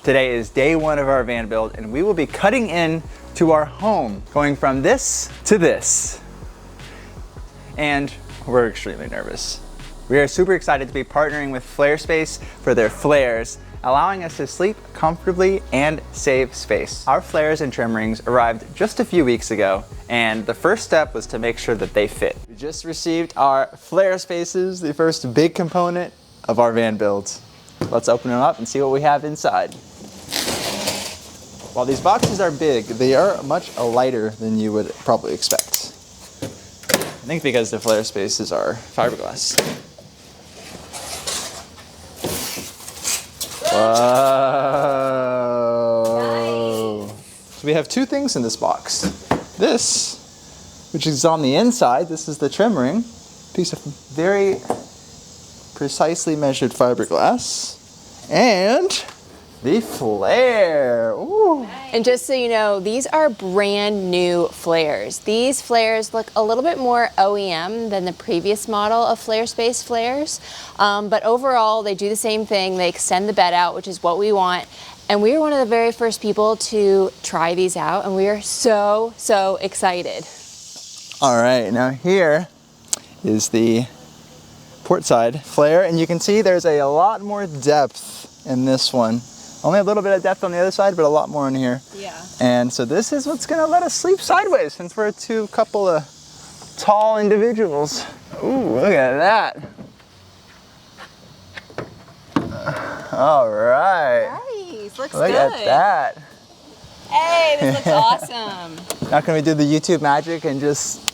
Today is day one of our van build, and we will be cutting in to our home, going from this to this. And we're extremely nervous. We are super excited to be partnering with Flarespace for their flares, allowing us to sleep comfortably and save space. Our flares and trim rings arrived just a few weeks ago, and the first step was to make sure that they fit. We just received our Flarespaces, the first big component of our van builds. Let's open them up and see what we have inside. While these boxes are big, they are much lighter than you would probably expect. I think because the Flarespaces are fiberglass. Whoa. Nice. So we have two things in this box. This, which is on the inside, this is the trim ring. Piece of very precisely measured fiberglass. And the flare. Ooh. And just so you know, these are brand new flares. These flares look a little bit more OEM than the previous model of Flarespace flares. But overall, they do the same thing. They extend the bed out, which is what we want. And we were one of the very first people to try these out, and we are so, so excited. All right, now here is the port side flare, and you can see there's a lot more depth in this one. Only a little bit of depth on the other side, but a lot more in here. Yeah. And so this is what's gonna let us sleep sideways, since we're a couple of tall individuals. Ooh, look at that. All right. Nice, looks Look good. at that. Hey, this looks awesome. Not gonna we do the YouTube magic and just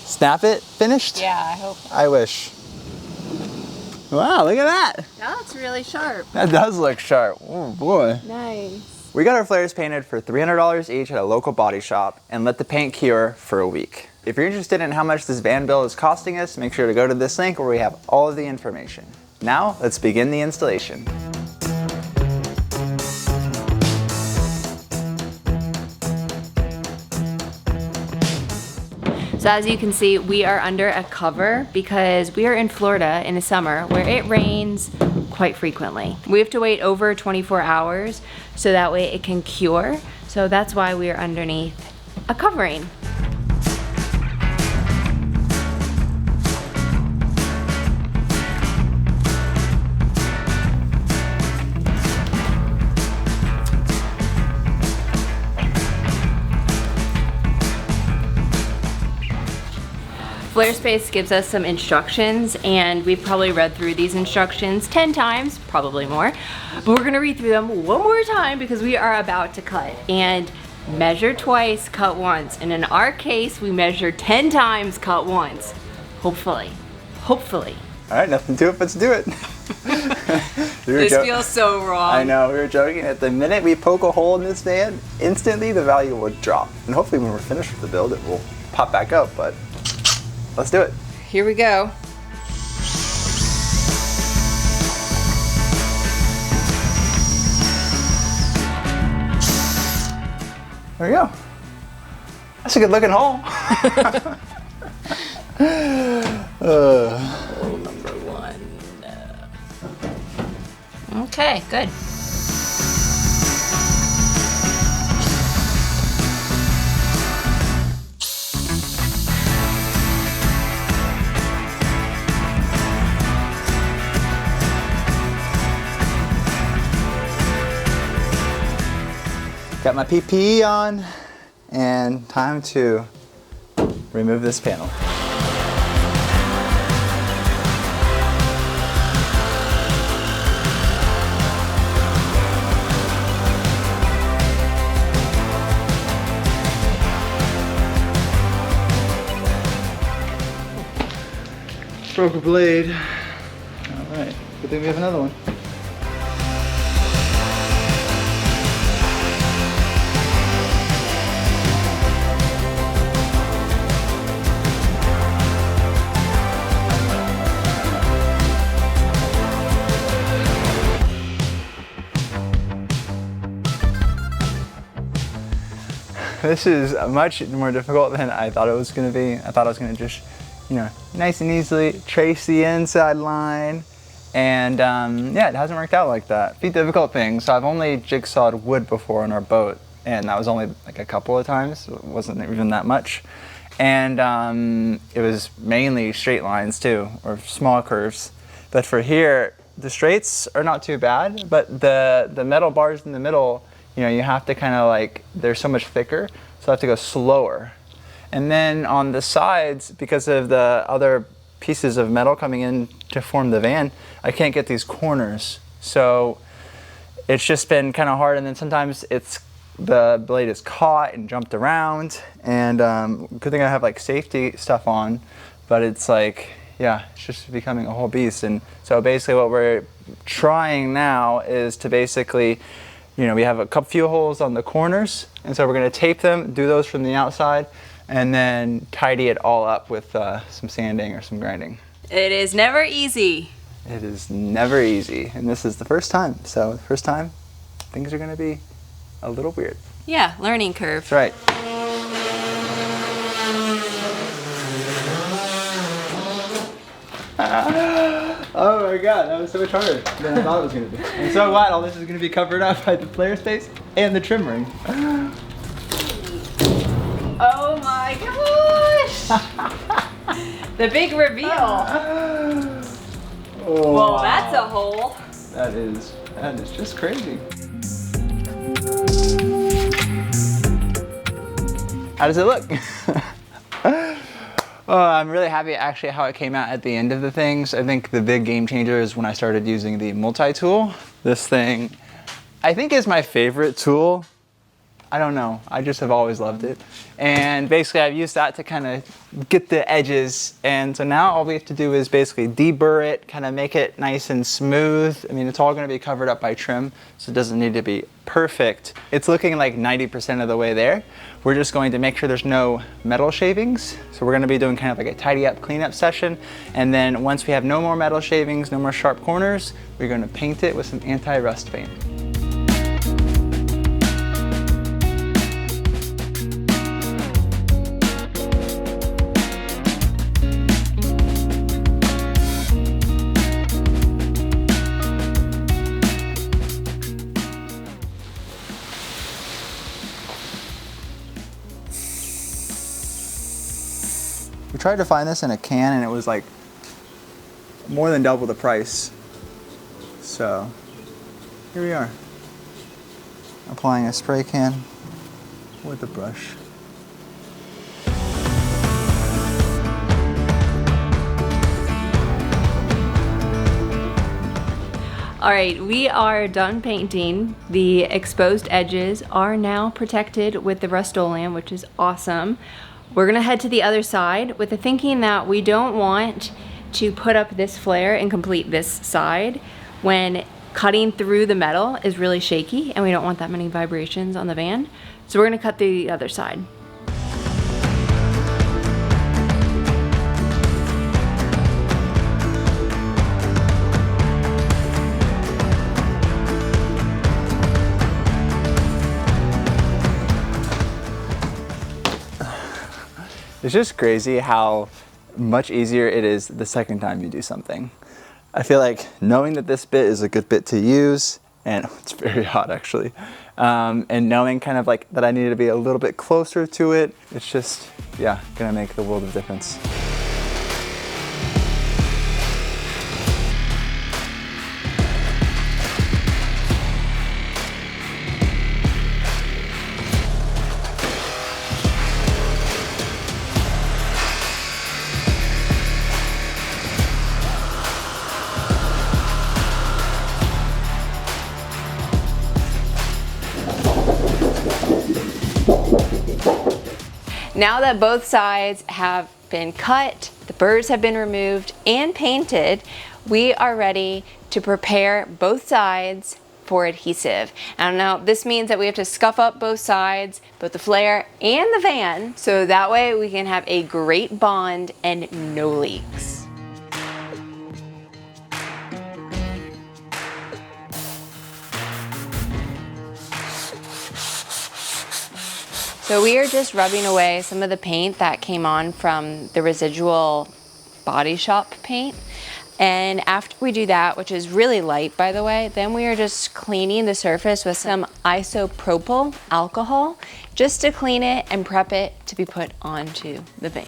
snap it finished? Yeah, I hope. I wish. Wow, look at that. That's really sharp. That does look sharp. Oh boy. Nice. We got our flares painted for $300 each at a local body shop and let the paint cure for a week. If you're interested in how much this van build is costing us, make sure to go to this link where we have all of the information. Now, let's begin the installation. So as you can see, we are under a cover because we are in Florida in the summer where it rains quite frequently. We have to wait over 24 hours so that way it can cure. So that's why we are underneath a covering. Flarespace gives us some instructions, and we've probably read through these instructions 10 times, probably more, but we're gonna read through them one more time because we are about to cut. And measure twice, cut once. And in our case, we measure 10 times, cut once. Hopefully. Hopefully. All right, nothing to it but to do it. This feels so wrong. I know, we were joking. At the minute we poke a hole in this van, instantly the value will drop. And hopefully when we're finished with the build, it will pop back up, but let's do it. Here we go. There we go. That's a good looking hole. Hole number one. Okay, good. Got my PPE on, and time to remove this panel. Broke a blade. All right, good thing we have another one. This is much more difficult than I thought it was going to be. I thought I was going to just, nice and easily trace the inside line And yeah, it hasn't worked out like that. The difficult thing, so I've only jigsawed wood before on our boat, and that was only like a couple of times. It wasn't even that much. And it was mainly straight lines too, or small curves. But for here, the straights are not too bad, but the metal bars in the middle, you know, you have to kind of like, they're so much thicker, so I have to go slower. And then on the sides, because of the other pieces of metal coming in to form the van, I can't get these corners. So it's just been kind of hard, and then sometimes the blade is caught and jumped around, and good thing I have like safety stuff on, but it's like, yeah, it's just becoming a whole beast. And so basically what we're trying now is to basically, you know, we have a few holes on the corners, and so we're going to tape them, do those from the outside, and then tidy it all up with some sanding or some grinding. It is never easy. It is never easy, and this is the first time. So the first time, things are going to be a little weird. Yeah, learning curve. That's right. Oh my god, that was so much harder than I thought it was going to be. I'm so glad all this is going to be covered up by the Flarespace and the trim ring. Oh my gosh! The big reveal. Oh, Well, wow. that's a hole. That is just crazy. How does it look? Oh, I'm really happy actually how it came out at the end of the things. I think the big game changer is when I started using the multi-tool. This thing, I think, is my favorite tool. I don't know, I just have always loved it. And basically I've used that to kind of get the edges, and so now all we have to do is basically deburr it, kind of make it nice and smooth. I mean, it's all going to be covered up by trim, so it doesn't need to be perfect. It's looking like 90% of the way there. We're just going to make sure there's no metal shavings. So we're going to be doing kind of like a tidy up, clean up session, and then once we have no more metal shavings, no more sharp corners, we're going to paint it with some anti-rust paint. We tried to find this in a can, and it was like more than double the price. So here we are, applying a spray can with a brush. All right, we are done painting. The exposed edges are now protected with the Rust-Oleum, which is awesome. We're gonna head to the other side with the thinking that we don't want to put up this flare and complete this side when cutting through the metal is really shaky, and we don't want that many vibrations on the van. So we're gonna cut through the other side. It's just crazy how much easier it is the second time you do something. I feel like knowing that this bit is a good bit to use, and it's very hot actually, and knowing kind of like that I need to be a little bit closer to it, it's just, yeah, gonna make the world of difference. Now that both sides have been cut, the burrs have been removed and painted, we are ready to prepare both sides for adhesive. And now this means that we have to scuff up both sides, both the flare and the van, so that way we can have a great bond and no leaks. So we are just rubbing away some of the paint that came on from the residual Body Shop paint. And after we do that, which is really light by the way, then we are just cleaning the surface with some isopropyl alcohol just to clean it and prep it to be put onto the van.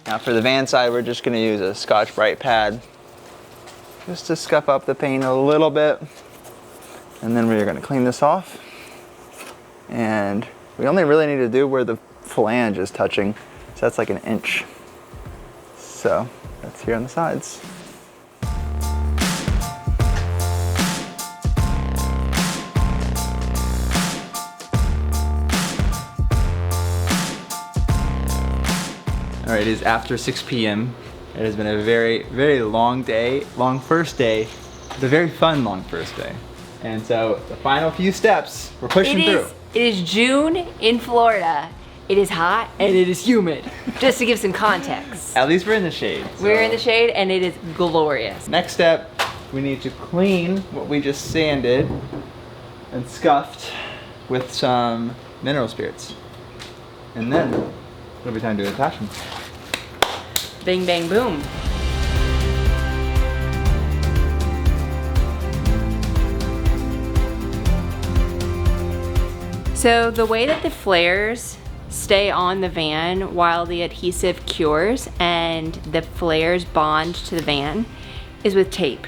Now for the van side, we're just gonna use a Scotch-Brite pad just to scuff up the paint a little bit. And then we're gonna clean this off. And we only really need to do where the flange is touching. So that's like an inch. So that's here on the sides. All right, it is after 6 p.m. It has been a very, very long day, long first day. It's a very fun long first day. And so the final few steps, we're pushing through. It is June in Florida. It is hot and it is humid. Just to give some context. At least we're in the shade. So. We're in the shade and it is glorious. Next step, we need to clean what we just sanded and scuffed with some mineral spirits. And then it'll be time to attach them. Bing, bang, boom. So the way that the flares stay on the van while the adhesive cures and the flares bond to the van is with tape.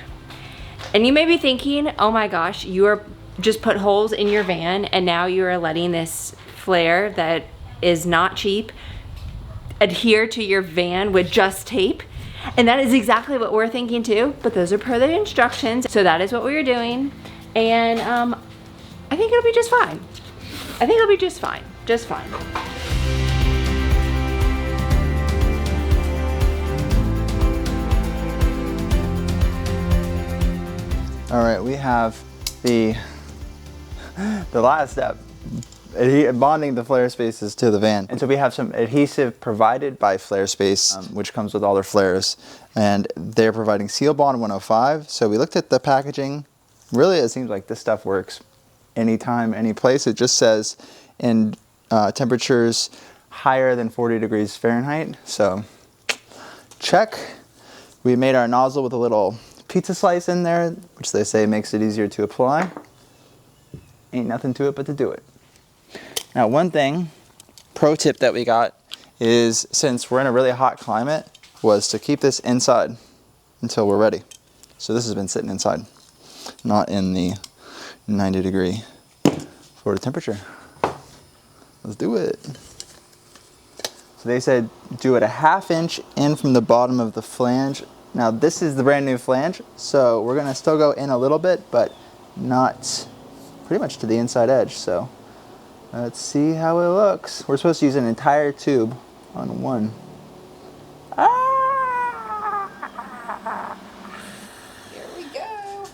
And you may be thinking, oh my gosh, you are just put holes in your van and now you are letting this flare that is not cheap adhere to your van with just tape. And that is exactly what we're thinking too, but those are per the instructions. So that is what we are doing. And I think it'll be just fine. I think it'll be just fine, just fine. All right, we have the last step, bonding the Flarespaces to the van. And so we have some adhesive provided by Flarespace, which comes with all their flares. And they're providing Seal Bond 105. So we looked at the packaging. Really, it seems like this stuff works anytime, any place. It just says in temperatures higher than 40 degrees Fahrenheit. So check. We made our nozzle with a little pizza slice in there, which they say makes it easier to apply. Ain't nothing to it but to do it. Now one thing, pro tip that we got is, since we're in a really hot climate, was to keep this inside until we're ready. So this has been sitting inside, not in the 90-degree Florida temperature. Let's do it. So they said do it a ½ inch in from the bottom of the flange. Now this is the brand new flange, so we're gonna still go in a little bit, but not pretty much to the inside edge. So let's see how it looks. We're supposed to use an entire tube on one. Here we go.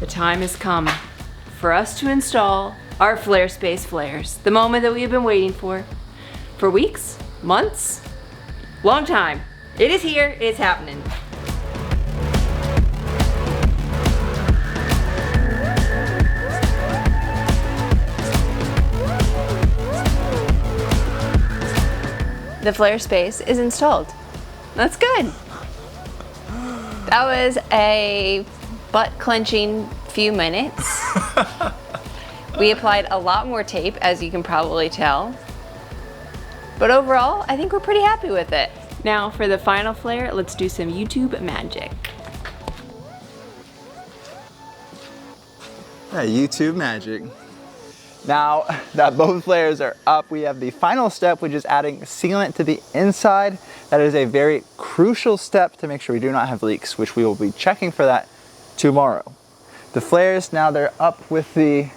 The time has come for us to install our Flarespace flares. The moment that we have been waiting for weeks, months, long time. It is here, it's happening. The Flarespace is installed. That's good. That was a butt-clenching few minutes. We applied a lot more tape, as you can probably tell. But overall, I think we're pretty happy with it. Now for the final flare, let's do some YouTube magic. Yeah, YouTube magic. Now that both flares are up, we have the final step, which is adding sealant to the inside. That is a very crucial step to make sure we do not have leaks, which we will be checking for that tomorrow. The flares, now they're up with the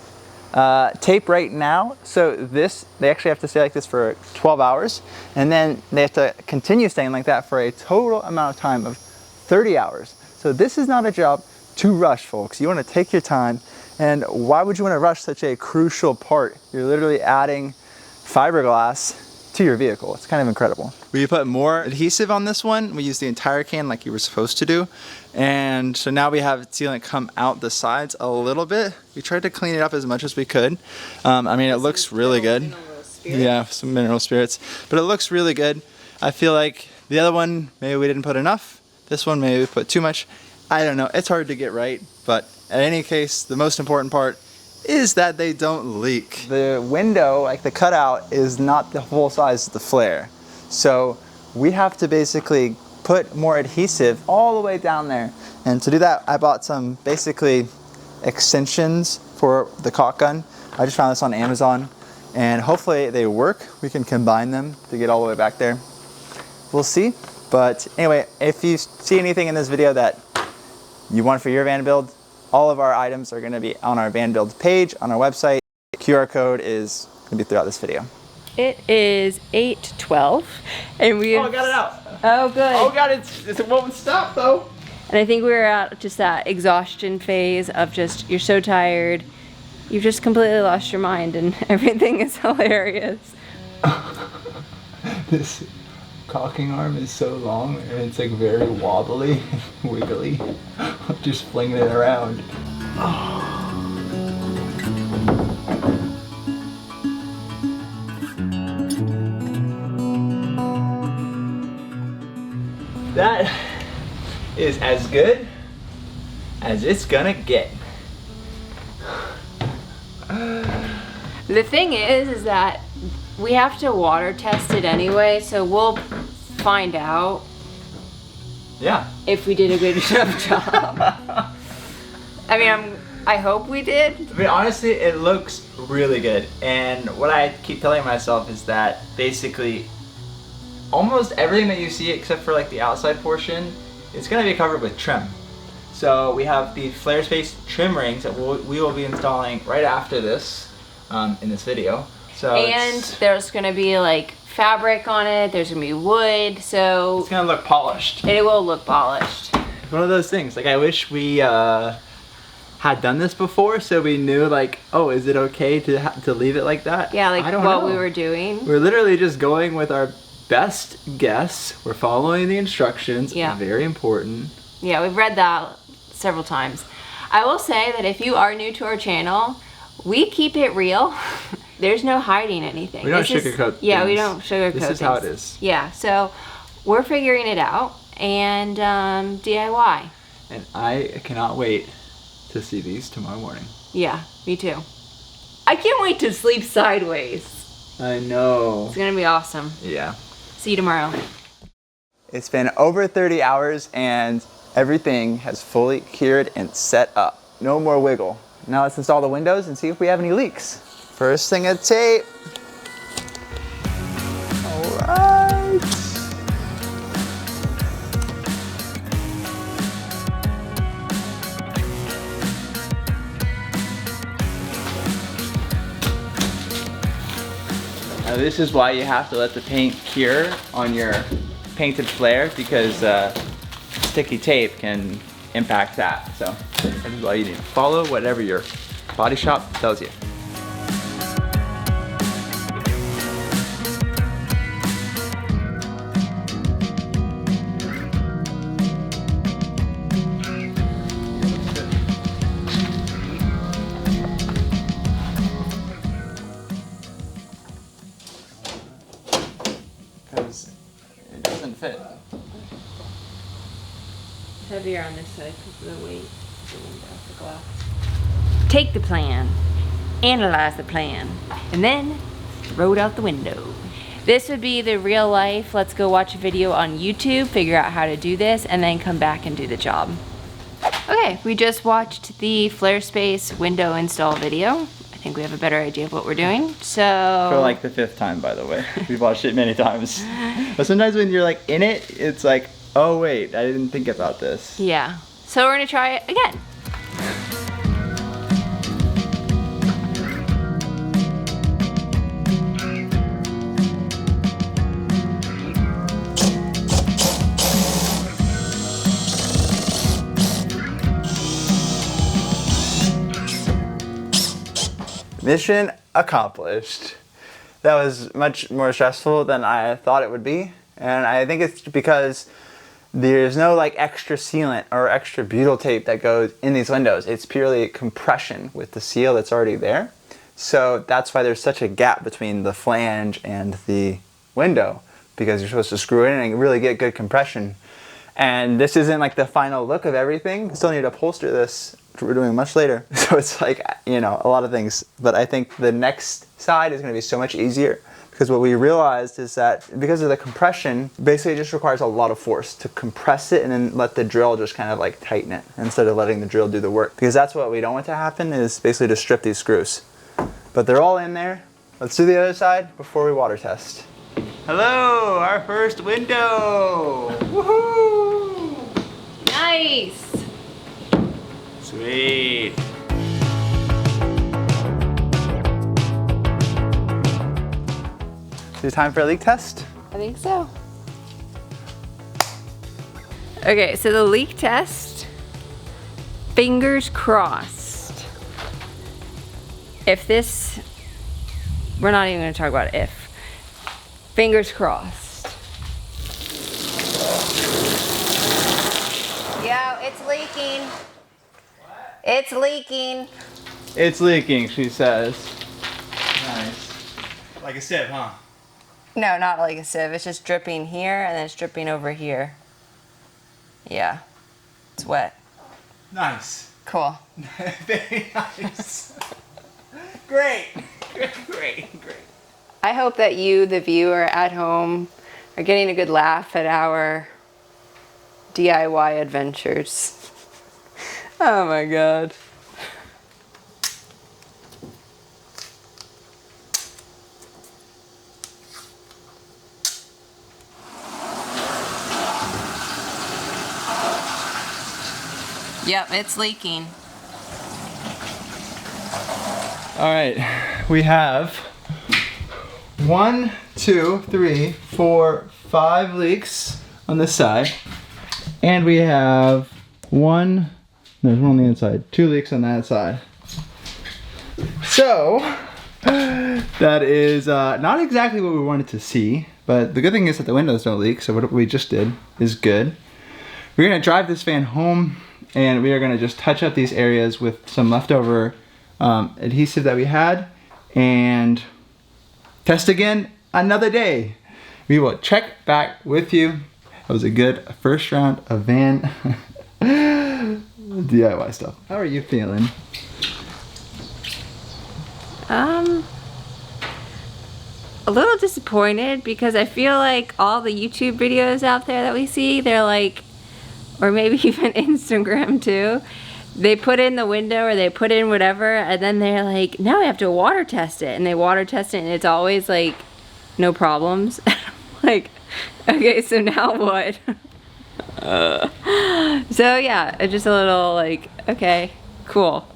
tape right now. So they actually have to stay like this for 12 hours. And then they have to continue staying like that for a total amount of time of 30 hours. So this is not a job to rush, folks. You want to take your time. And why would you want to rush such a crucial part? You're literally adding fiberglass to your vehicle. It's kind of incredible. We put more adhesive on this one. We used the entire can like you were supposed to do. And so now we have sealant come out the sides a little bit. We tried to clean it up as much as we could. I mean, it looks really good. Yeah, some mineral spirits. But it looks really good. I feel like the other one, maybe we didn't put enough. This one, maybe we put too much. I don't know. It's hard to get right. But in any case, the most important part is that they don't leak. The window, like the cutout, is not the full size of the flare. So we have to basically put more adhesive all the way down there. And to do that, I bought some basically extensions for the caulk gun. I just found this on Amazon and hopefully they work. We can combine them to get all the way back there. We'll see. But anyway, if you see anything in this video that you want for your van build, all of our items are going to be on our van build page on our website. QR code is going to be throughout this video. It is 8:12 and we I got it out. Oh, good. Oh God, it won't stop though. And I think we were at just that exhaustion phase of just, you're so tired, you've just completely lost your mind and everything is hilarious. This caulking arm is so long and it's like very wobbly and wiggly. I'm just flinging it around. That is as good as it's gonna get. The thing is that we have to water test it anyway, so we'll find out Yeah. if we did a good enough job. I mean, I hope we did. I mean, honestly, it looks really good. And what I keep telling myself is that basically almost everything that you see except for like the outside portion is going to be covered with trim. So we have the Flarespace trim rings that we will be installing right after this in this video. So And there's going to be like fabric on it, there's going to be wood, so it's going to look polished. it will look polished. It's one of those things, like I wish we had done this before so we knew like, oh, is it okay to leave it like that? Yeah, like I don't what know. we were doing. We're literally just going with our best guess. We're following the instructions. Yeah. Very important. Yeah, we've read that several times. I will say that if you are new to our channel, we keep it real. There's no hiding anything. We don't sugarcoat Yeah, we things. don't sugarcoat This is how it is. Yeah, so we're figuring it out and DIY. And I cannot wait to see these tomorrow morning. Yeah, me too. I can't wait to sleep sideways. I know. It's gonna be awesome. Yeah. See you tomorrow. It's been over 30 hours and everything has fully cured and set up. No more wiggle. Now let's install the windows and see if we have any leaks. First thing of tape. All right. Now this is why you have to let the paint cure on your painted flare, because sticky tape can impact that. So that is why you need to follow whatever your body shop tells you. Because it doesn't fit. Heavier on this side because of the weight of the window, the glass. Take the plan, analyze the plan, and then throw it out the window. This would be the real life, let's go watch a video on YouTube, figure out how to do this, and then come back and do the job. Okay, we just watched the Flarespace window install video. I think we have a better idea of what we're doing, so... For like the 5th time, by the way. We've watched it many times. But sometimes when you're like in it, it's like, oh wait, I didn't think about this. Yeah, so we're gonna try it again. Mission accomplished. that was much more stressful than I thought it would be. And I think it's because there's no like extra sealant or extra butyl tape that goes in these windows. It's purely compression with the seal that's already there. So that's why there's such a gap between the flange and the window, because you're supposed to screw it in and really get good compression. And this isn't like the final look of everything. We still need to upholster this, which we're doing much later. So it's like, you know, a lot of things. But I think the next side is going to be so much easier, because what we realized is that because of the compression, basically it just requires a lot of force to compress it and then let the drill just kind of like tighten it instead of letting the drill do the work. Because that's what we don't want to happen, is basically to strip these screws. But they're all in there. Let's do the other side before we water test. Hello, our first window. Woohoo! Nice. Sweet. Is it time for a leak test? I think so. Okay, so the leak test, fingers crossed. If this, we're not even gonna talk about if. Fingers crossed. Yo, it's leaking. It's leaking. It's leaking, she says. Nice. Like a sieve, huh? No, not like a sieve. It's just dripping here and then it's dripping over here. Yeah, it's wet. Nice. Cool. Very nice. Great. Great. I hope that you, the viewer at home, are getting a good laugh at our DIY adventures. Oh my God. Yep, it's leaking. All right, we have 1, 2, 3, 4, 5 leaks on this side. And we have there's one on the inside, 2 leaks on that side. So, that is not exactly what we wanted to see, but the good thing is that the windows don't leak, so what we just did is good. We're gonna drive this van home, and we are gonna just touch up these areas with some leftover adhesive that we had, and test again another day. We will check back with you. That was a good first round of van DIY stuff. How are you feeling? A little disappointed, because I feel like all the YouTube videos out there that we see, they're like, or maybe even Instagram too, they put in the window or they put in whatever, and then they're like, now we have to water test it, and they water test it and it's always like no problems. Like, okay, so now what? So yeah, just a little like, okay, cool.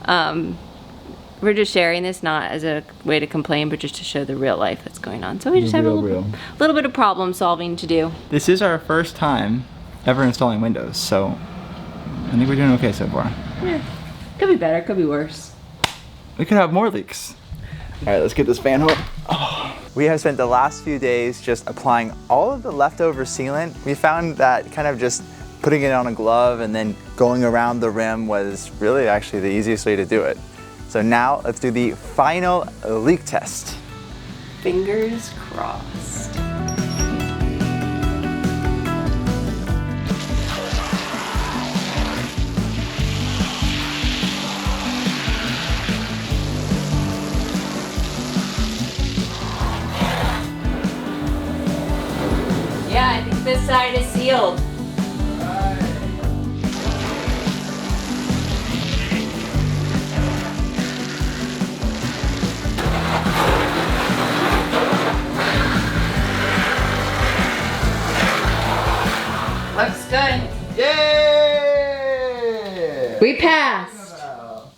We're just sharing this not as a way to complain, but just to show the real life that's going on. So we just have a little bit of problem solving to do. This is our first time ever installing windows, so I think we're doing okay so far. Yeah. Could be better, could be worse. We could have more leaks. All right, let's get this fan home. Oh. We have spent the last few days just applying all of the leftover sealant. We found that kind of just putting it on a glove and then going around the rim was really actually the easiest way to do it. So now let's do the final leak test. Fingers crossed. Yeah, I think this side is sealed. Looks good. Yay! We passed.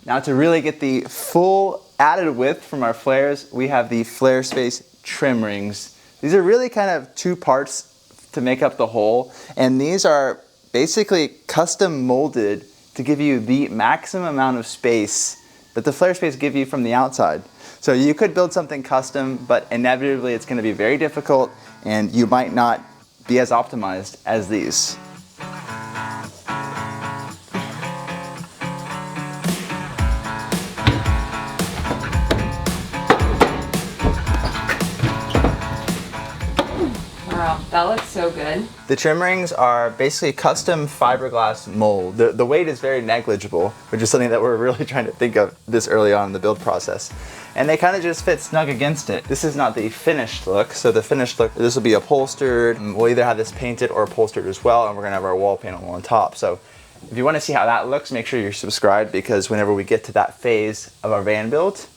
Now to really get the full added width from our flares, we have the Flarespace trim rings. These are really kind of 2 parts to make up the whole, and these are basically custom molded to give you the maximum amount of space that the Flarespace give you from the outside. So you could build something custom, but inevitably it's going to be very difficult and you might not be as optimized as these. Wow, that looks so good. The trim rings are basically custom fiberglass mold. The weight is very negligible, which is something that we're really trying to think of this early on in the build process. And they kind of just fit snug against it. This is not the finished look. So the finished look, this will be upholstered. We'll either have this painted or upholstered as well, and we're gonna have our wall panel on top. So if you wanna see how that looks, make sure you're subscribed, because whenever we get to that phase of our van build,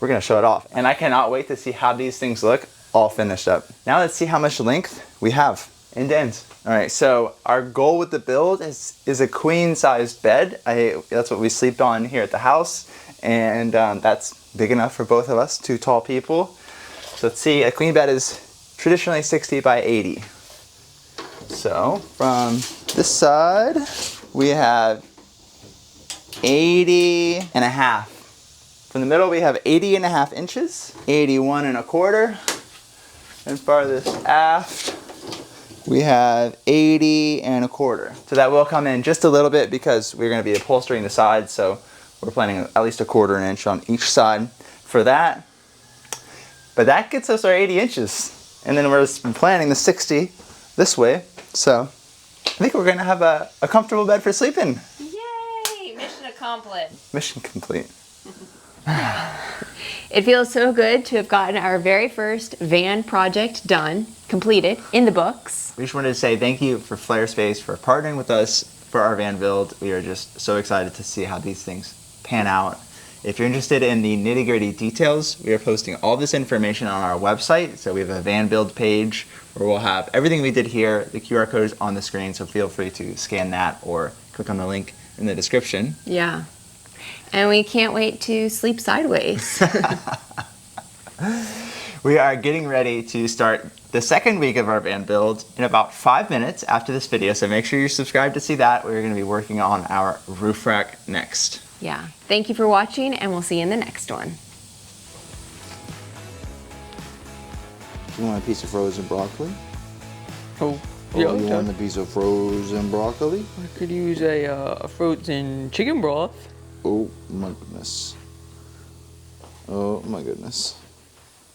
we're gonna show it off. And I cannot wait to see how these things look all finished up. Now let's see how much length we have end to end. All right, so our goal with the build is a queen-sized bed. That's what we sleep on here at the house, and that's big enough for both of us, 2 tall people. So let's see, a queen bed is traditionally 60 by 80. So from this side, we have 80 and a half. From the middle, we have 80 and a half inches, 81 and a quarter. And farthest aft, we have 80 and a quarter. So that will come in just a little bit because we're gonna be upholstering the sides, so we're planning at least a quarter inch on each side for that. But that gets us our 80 inches. And then we're planning the 60 this way. So I think we're gonna have a comfortable bed for sleeping. Yay, mission accomplished. Mission complete. It feels so good to have gotten our very first van project done, completed, in the books. We just wanted to say thank you for Flarespace for partnering with us for our van build. We are just so excited to see how these things pan out. If you're interested in the nitty-gritty details, we are posting all this information on our website. So we have a van build page where we'll have everything we did here. The QR code is on the screen, so feel free to scan that or click on the link in the description. Yeah. And we can't wait to sleep sideways. We are getting ready to start the second week of our van build in about 5 minutes after this video, so make sure you're subscribed to see that. We're going to be working on our roof rack next. Yeah. Thank you for watching, and we'll see you in the next one. You want a piece of frozen broccoli? Oh, Or yeah, you want a piece of frozen broccoli? I could use a frozen chicken broth. Oh my goodness. Oh my goodness.